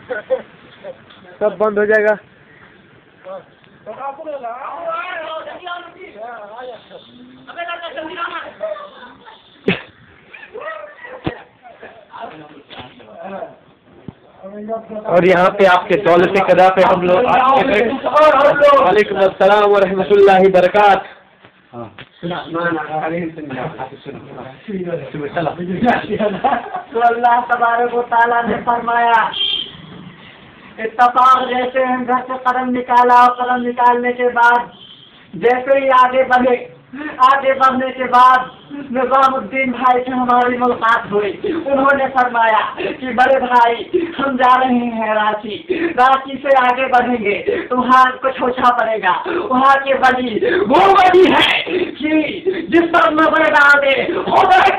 सब बंद हो जाएगा। और यहाँ पे आपके दौलत कदा पे हम लोग वालेकुम अस्सलाम व रहमतुल्लाहि बरकात। तो अल्लाह तबारक व तआला ने फरमाया, इत्तफाक जैसे हम घर से कदम निकाला और कदम निकालने के बाद जैसे ही आगे बढ़ने के बाद निजामुद्दीन भाई से हमारी मुलाकात हुई। उन्होंने फरमाया कि बड़े भाई हम जा रहे हैं रांची से आगे बढ़ेंगे तो वहाँ कुछ सोचना पड़ेगा। वहाँ के वली वो वली है कि जिस पर नजर डाल दे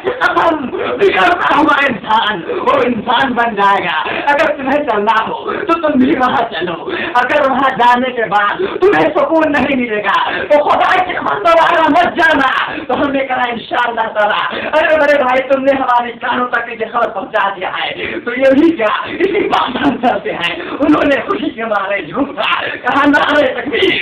कसम बिगड़ता हुआ इंसान वो इंसान बन जाएगा। अगर तुम्हें चलना हो तो तुम भी वहाँ चलो। अगर वहाँ जाने के बाद तुम्हें सुकून नहीं मिलेगा तो खुदा की कसम दोबारा मत जाना। तो हमने कहा इंशाअल्लाह ताला। अरे बड़े भाई तुमने हमारी कानों तक ये खबर पहुँचा दिया है तो ये भी क्या इसी बात हम करते हैं। उन्होंने खुशी के मारे झूठा कहा नारे तकबीर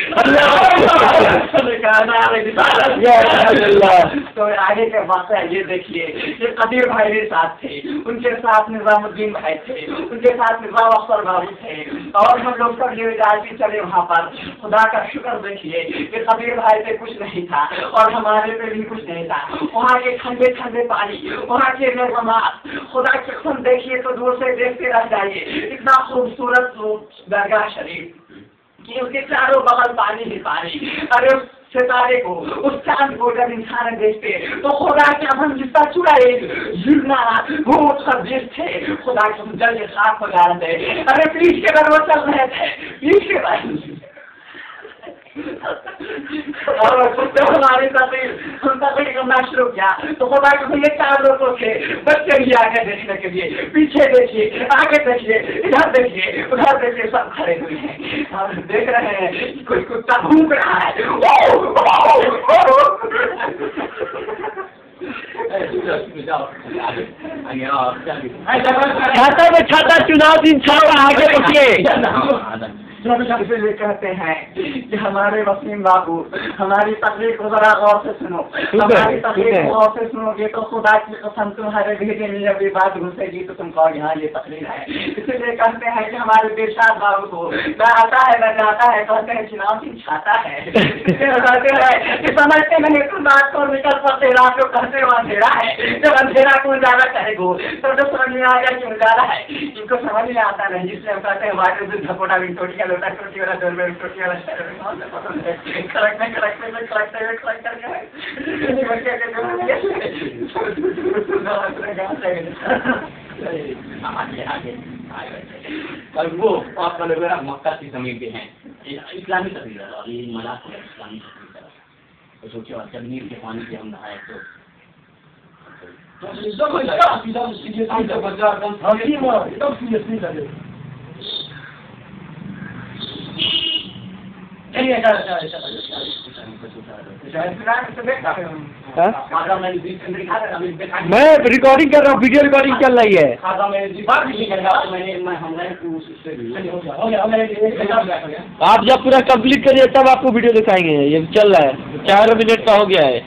तो आगे के बात है ये देखिए ये कदीर भाई के साथ थे, उनके साथ निजामुद्दीन भाई थे, उनके साथ निजाम अख्तर भाई थे और हम लोग सब ये जाती चले वहाँ पर। खुदा का शुक्र देखिए कि कदीर भाई पे कुछ नहीं था और हमारे पे भी कुछ नहीं था। वहाँ के ठंडे ठंडे पानी, वहाँ के नज़ामात, खुदा की कसम देखिए तो दूर से देखते रह जाइए। इतना खूबसूरत दरगाह शरीफ कि उसके चारों बगल पानी ही पानी। अरे उस सितारे को उस चांद को जब इंसान देखते तो खुदा के हम जिसका चुराए झुलना वो सब जिस थे खुदा के हम जल के खाक हो जा रहे थे। अरे पीठ के बल वो चल रहे थे पीठ के बल और जब हमारी तकलीफ करना शुरू किया तो खुदा के ये चार लोगों थे बच्चे भी आगे देखने के लिए। पीछे देखिए आगे देखिए इधर देखिए उधर देखिए सब खड़े हुए हैं और देख रहे हैं कोई कुत्ता भूख रहा है। छाता चुनाव दिन छाता आगे बढ़िए। इसलिए कहते हैं कि हमारे वसीम बाबू हमारी तकलीफ को जरा गौर से सुनो। हमारी तकलीफ को गौर से सुनोगे तो खुदा की कसम तुम्हारे भेजे में जब ये बात घुसेगी तो तुम कहोगे हाँ ये तकलीफ है। इसीलिए कहते हैं कि हमारे दिलशाद बाबू को न आता है न जाता है, कहते हैं चुनाव दिन छाता है। कहते हैं कि समझते नहीं तुम रात को निकल पड़ते रात को कहते हो अंधेरा है। जब अंधेरा को उजाला करेगो तो समझ में आ गया कि उजाला है। इनको समझ में आता नहीं इसलिए हम कहते हैं वाटर से झपोटा भी टोटी का टोटी वाला डोर में टोटी वाला और वो आप मक्का की जमीन पे हैं इस्लामी तकरीर ये मलाक है इस्लामी तकरीर। तो सोचिए जब नीर के पानी से हम नहाए मैं रिकॉर्डिंग कर रहा हूँ, वीडियो रिकॉर्डिंग चल रही है। आप जब पूरा कंप्लीट करिए तब आपको वीडियो दिखाएंगे। ये चल रहा है 4 मिनट का हो गया है।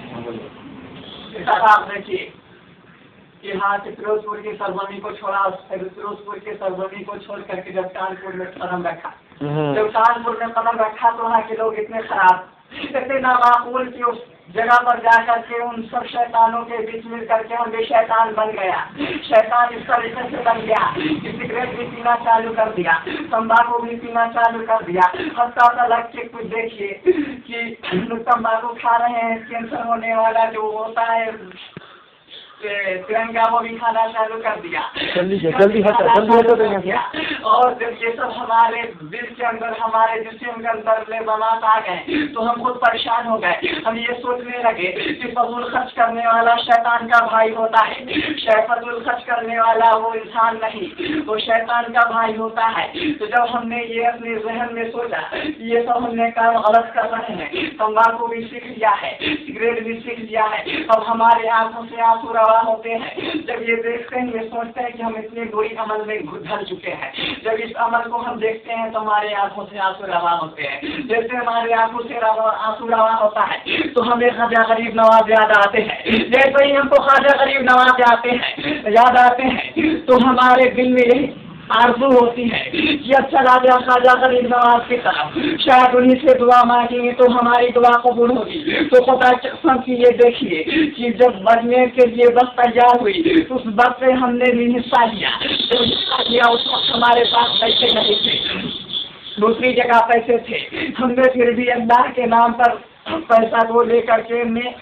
यहाँ से फिरोजपुर की सरजमी को छोड़ा, फिरोजपुर की सरजमी को छोड़ करके जब कानपुर में कदम रखा, जब कानपुर में कदम रखा तो वहाँ के लोग इतने खराब इतने नामाकूल की उस जगह पर जाकर के उन सब शैतानों के बीच मिल करके हम भी शैतान बन गया। शैतान इस तरीके से बन गया कि सिगरेट भी पीना चालू कर दिया, तम्बाकू भी पीना चालू कर दिया। हफ्ता लग के कुछ देखिए कि तम्बाकू खा रहे हैं, कैंसर होने वाला जो होता है तिरंगा वो भी खाना चालू कर दिया। जल्दी और जब ये सब हमारे दिल के अंदर हमारे जिस्म के अंदर लेबामात आ गए तो हम खुद परेशान हो गए। हम ये सोचने लगे कि फजूल खर्च करने वाला शैतान का भाई होता है। फजूल खर्च करने वाला वो इंसान नहीं, वो शैतान का भाई होता है। तो जब हमने ये अपने जहन में सोचा कि ये सब हमने काम गलत कर रहे हैं, तम्बाकू भी सीख लिया है, सिगरेट भी सीख लिया है, अब हमारे आंखों से आंसू होते हैं। जब ये देखते हैं ये सोचते हैं कि हम इतने बुरी अमल में ढल चुके हैं, जब इस अमल को हम देखते हैं तो हमारे आंखों से आंसू रवा होते हैं। जैसे हमारे आंखों से आंसू रवा होता है तो हमें ख्वाजा गरीब नवाज याद आते हैं। जैसे ही हमको ख्वाजा गरीब नवाज याद आते हैं तो हमारे दिल में यही आरज़ू होती है कि अच्छा राजा ख्वाजा गरीब नवाज की तरफ, शायद उन्हीं से दुआ मांगेंगे तो हमारी दुआ कबूल होगी। तो खुदा कसम की ये देखिए कि जब मरने के लिए बस तैयार हुई तो उस वक्त से हमने भी हिस्सा लिया। तो हिस्सा लिया उस वक्त हमारे पास पैसे नहीं थे, दूसरी जगह पैसे थे। हमने फिर भी अल्लाह के नाम पर पैसा को लेकर के हमने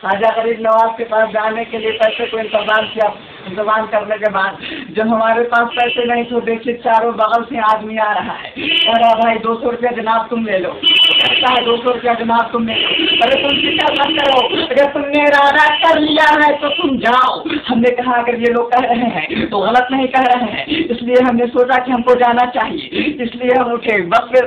ख्वाजा गरीब नवाज के पास जाने के लिए पैसे को इंतजाम किया। इंतजाम करने के बाद जब हमारे पास पैसे नहीं तो देखिए चारों बगल से आदमी आ रहा है, अरे भाई 200 रुपया जनाब तुम ले लो, कहता है 200 रुपया जनाब तुम ले लो। अरे तुम चिंता मत करो, अगर तुमने इरादा कर लिया है तो तुम जाओ। हमने कहा अगर ये लोग कह रहे हैं तो गलत नहीं कह रहे हैं, इसलिए हमने सोचा कि हमको जाना चाहिए। इसलिए हम उठे, बस फिर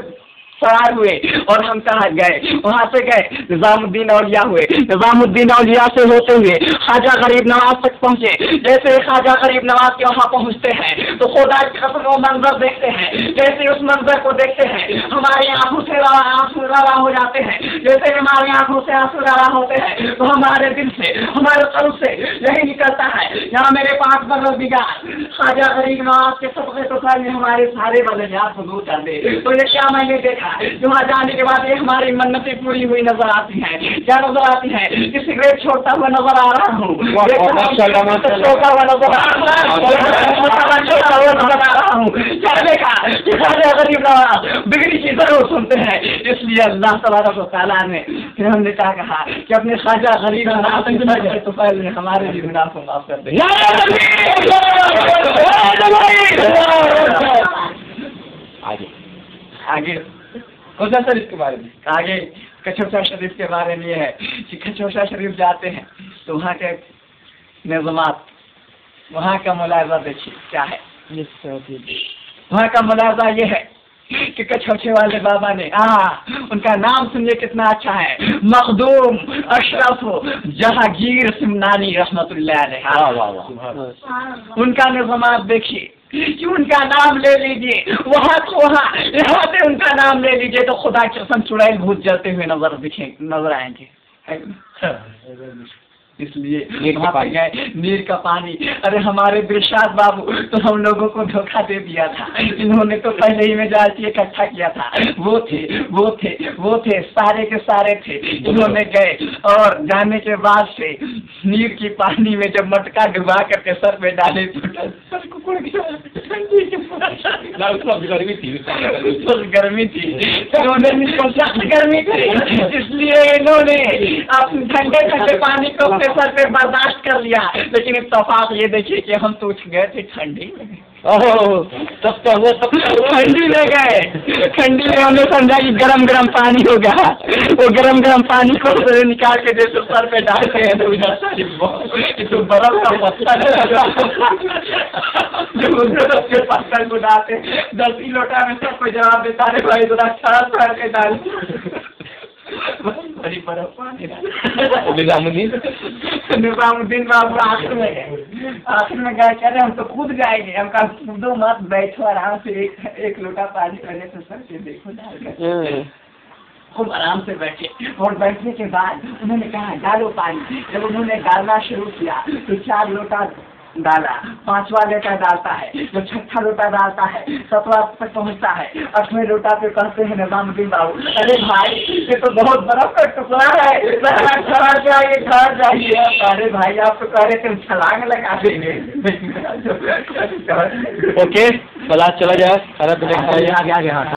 सवार हुए और हम कहाँ गए, वहाँ से गए निजामुद्दीन औलिया हुए। निजामुद्दीन औलिया से होते हुए ख्वाजा गरीब नवाज तक पहुँचे। जैसे ख्वाजा गरीब नवाज के वहाँ पहुँचते हैं तो खुदा की कसम वो मंजर देखते हैं। जैसे उस मंजर को देखते हैं हमारी आंखों से आंसू रवा हो जाते हैं। जैसे हमारी आंखों से आंसू रवा होते हैं तो हमारे दिल से, हमारे कल्ब से यही निकलता है यहाँ मेरे पास बरदिगार ख्वाजा गरीब नवाज के सबके तो में हमारे सारे बदलियात को दूर कर दे। तो ये क्या मैंने देखा, वहाँ जाने के बाद ये हमारी मन्नतें पूरी हुई नजर आती हैं। क्या नजर आती हैं कि सिगरेट छोड़ता हुआ नजर आ रहा हूँ, छोड़ता हुआ नजर आ रहा हूँ। क्या देखा कि ख्वाजा गरीब नवाज बिगड़ी की जरूर सुनते हैं। इसलिए अल्लाह तबारक व तआला ने फिर हमने क्या कहा कि अपने ख्वाजा गरीब नवाज तो पहले हमारे भी गुनाह को माफ कर दे। आगे कौशा शरीफ के बारे में, आगे कचौसा शरीफ के बारे में है कि कचौसा शरीफ जाते हैं तो वहाँ के निज़ामात, वहाँ का मुलाज़ा देखिए क्या है। वहाँ का मुलाज़ा ये है कि कछौछे वाले बाबा ने उनका नाम सुनिए कितना अच्छा है, मखदूम अशरफ जहांगीर सिमनानी रहमतुल्लाह अलैह। उनका निज़ामात देखिए कि उनका नाम ले लीजिए, वहाँ तो वहाँ, यहाँ से उनका नाम ले लीजिए तो खुदा की कसम चुड़ैल भूत जलते हुए नजर आएंगे। इसलिए वहाँ पे गए, नीर का पानी। अरे हमारे दिलशाद बाबू तो हम लोगों को धोखा दे दिया था, इन्होंने तो पहले ही में जाल इकट्ठा किया था। वो थे सारे के सारे थे। इन्होंने गए और जाने के बाद से नीर की पानी में जब मटका डुबा करके सर पे डाले तो सर कुकड़ गया, गर्मी थी, गर्मी थी, इसलिए इन्होंने ठंडे ठंडे पानी को सर पे बर्दाश्त कर लिया। लेकिन इत्तेफाक ये देखिए कि हम तो उठ गए थे ठंडी में। तब ठंडी में गए, ठंडी में हमने समझा कि गरम गरम पानी होगा। वो गरम गरम पानी को निकाल के जैसे सर पे डालते हैं तो उधर सारी तो बर्फ का पत्थर को डालते 10 ही लोटा में सबको जवाब देता है भाई जरा छाड़ के डाल बड़ी बर्फ पानी। निजामुद्दीन बाबू आखिर में गए, कह रहे हम तो कूद जाएंगे। हम कहा कूदो मत, बैठो आराम से, एक लोटा पानी पहले तो सर से देखो डाल खूब आराम से बैठे। और बैठने के बाद उन्होंने कहा डालो पानी। जब उन्होंने डालना शुरू किया तो 4 लोटा डाला, 5वां लोटा डालता है, जब 6ठा लोटा डालता है 7वां तक पहुँचता है, 8वें लोटा पे कहते हैं निजामुद्दीन बाबू अरे भाई ये तो बहुत बर्फ का टुकड़ा है, घर जाइए। अरे भाई आप तो कह रहे थे छलांग लगा देंगे। ओके चला जाए, आगे